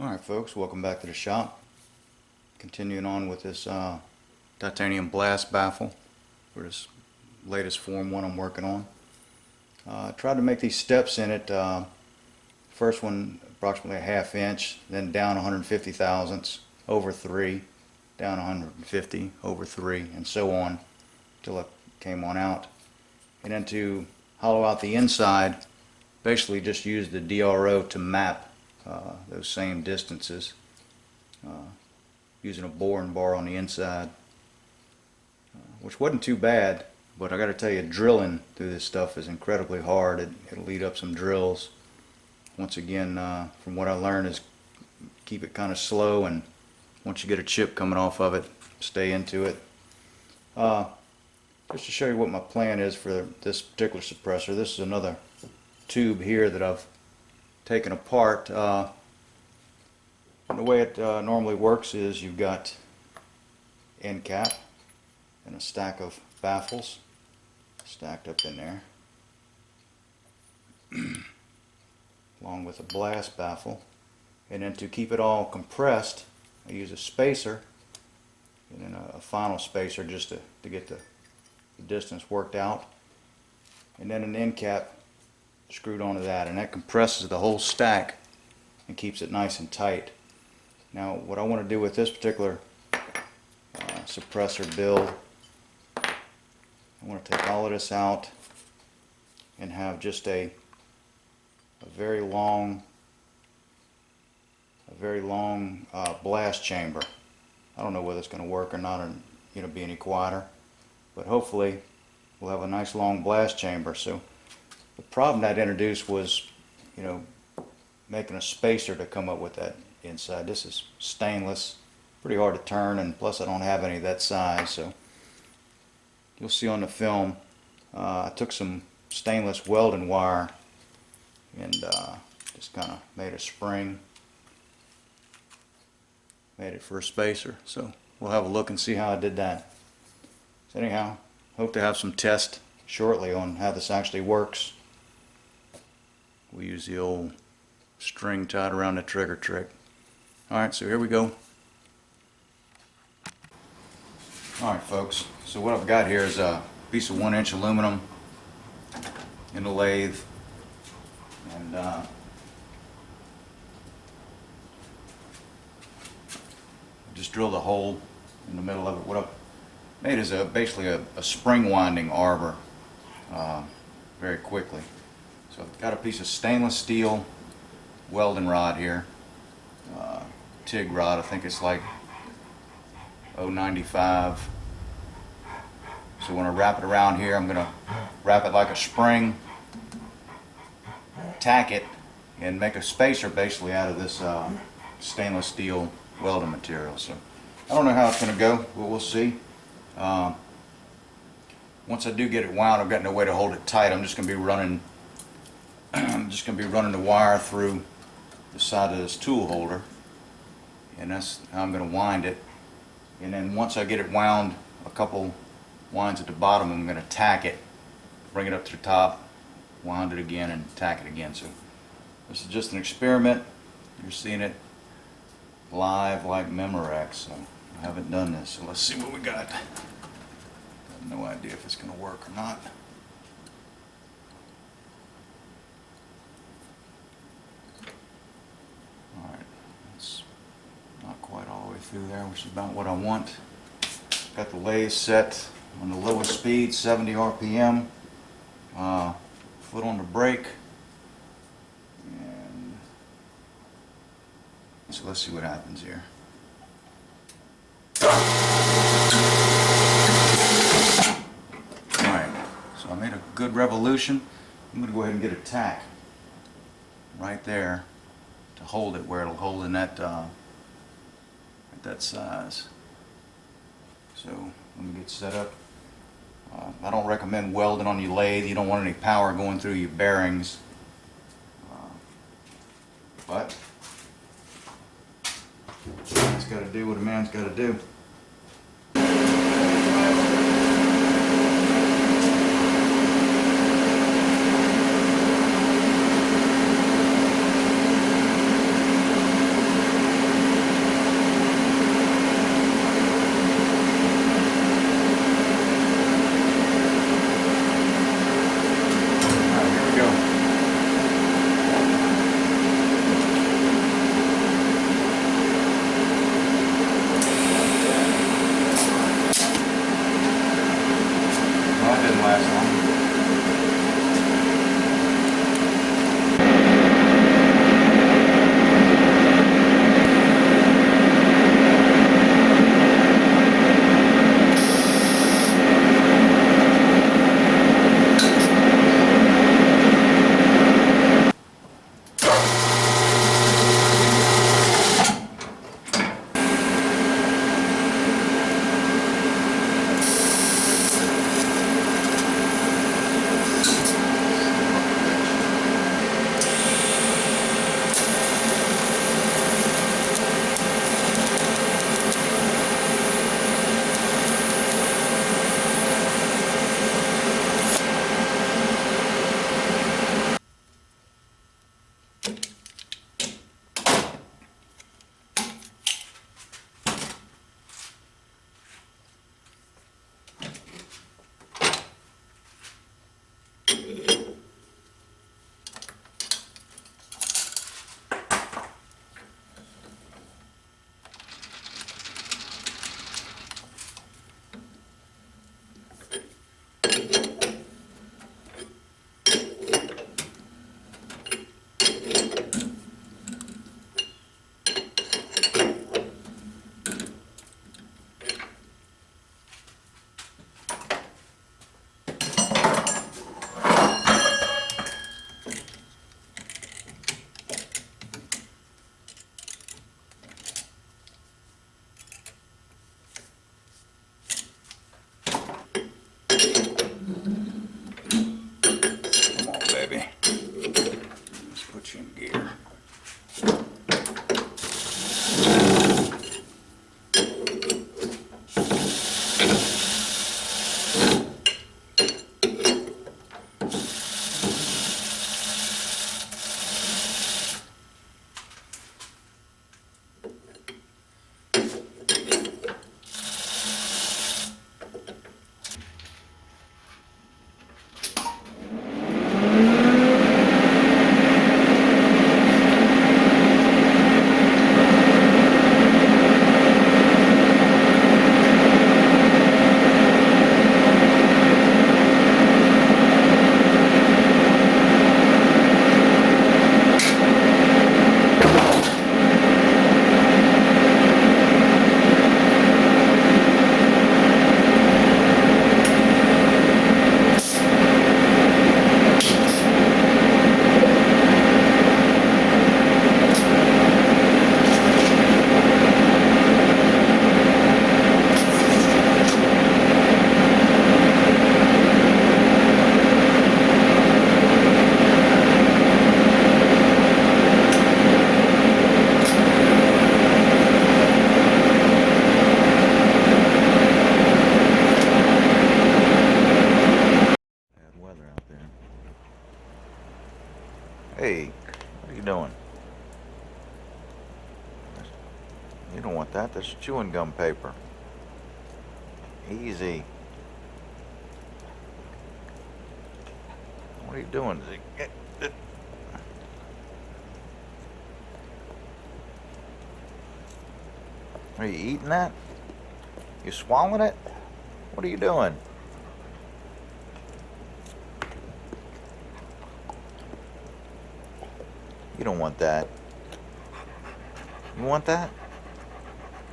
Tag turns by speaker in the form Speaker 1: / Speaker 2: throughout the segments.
Speaker 1: Alright folks, welcome back to the shop. Continuing on with this titanium blast baffle for this latest Form 1 I'm working on. I tried to make these steps in it. First one approximately a ½ inch, then down 150 thousandths, over 3, down 150, over 3, and so on until it came on out. And then to hollow out the inside, basically just use the DRO to map those same distances, using a bore and bar on the inside, which wasn't too bad, but I got to tell you, drilling through this stuff is incredibly hard. It'll lead up some drills. Once again, from what I learned, is keep it kind of slow, and once you get a chip coming off of it, stay into it. Just to show you what my plan is for this particular suppressor, this is another tube here that I've taken apart. The way it normally works is you've got end cap and a stack of baffles stacked up in there, along with a blast baffle. And then to keep it all compressed, I use a spacer and then a final spacer just to get the distance worked out, and then an end cap screwed onto that, and that compresses the whole stack and keeps it nice and tight. Now what I want to do with this particular suppressor build, I want to take all of this out and have just a very long blast chamber. I don't know whether it's going to work or not, or be any quieter, but hopefully we'll have a nice long blast chamber. So the problem that introduced was, making a spacer to come up with that inside. This is stainless, pretty hard to turn, and plus I don't have any of that size. So you'll see on the film, I took some stainless welding wire and just kind of made a spring, made it for a spacer. So we'll have a look and see how I did that. So anyhow, hope to have some tests shortly on how this actually works. We use the old string tied around the trigger trick. Alright, so here we go. Alright folks, so what I've got here is a piece of 1-inch aluminum in the lathe, and just drilled a hole in the middle of it. What I've made is basically a spring winding arbor very quickly. So I've got a piece of stainless steel welding rod here, TIG rod. I think it's like 0.95. So when I wrap it around here, I'm going to wrap it like a spring, tack it, and make a spacer basically out of this stainless steel welding material. So I don't know how it's going to go, but we'll see. Once I do get it wound, I've got no way to hold it tight. I'm just going to be running the wire through the side of this tool holder, and that's how I'm going to wind it. And then once I get it wound, a couple winds at the bottom, I'm going to tack it, bring it up to the top, wind it again, and tack it again. So this is just an experiment. You're seeing it live like Memorex. So I haven't done this, so let's see what we got. I have no idea if it's going to work or not. Alright, it's not quite all the way through there, which is about what I want. Got the lathe set on the lowest speed, 70 RPM. Foot on the brake. And so let's see what happens here. Alright, so I made a good revolution. I'm going to go ahead and get a tack right there to hold it where it'll hold in that at that size. So let me get set up. I don't recommend welding on your lathe. You don't want any power going through your bearings. But a man's got to do what a man's got to do.
Speaker 2: Hey, what are you doing? You don't want that. That's chewing gum paper. Easy. What are you doing? Are you eating that? You swallowing it? What are you doing? You don't want that. You want that?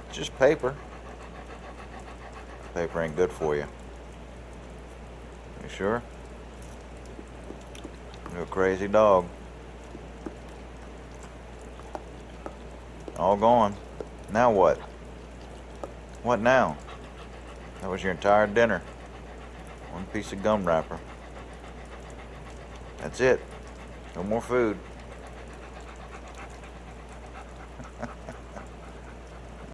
Speaker 2: It's just paper. Paper ain't good for you. You sure? You're a crazy dog. All gone. Now what? What now? That was your entire dinner. One piece of gum wrapper. That's it. No more food.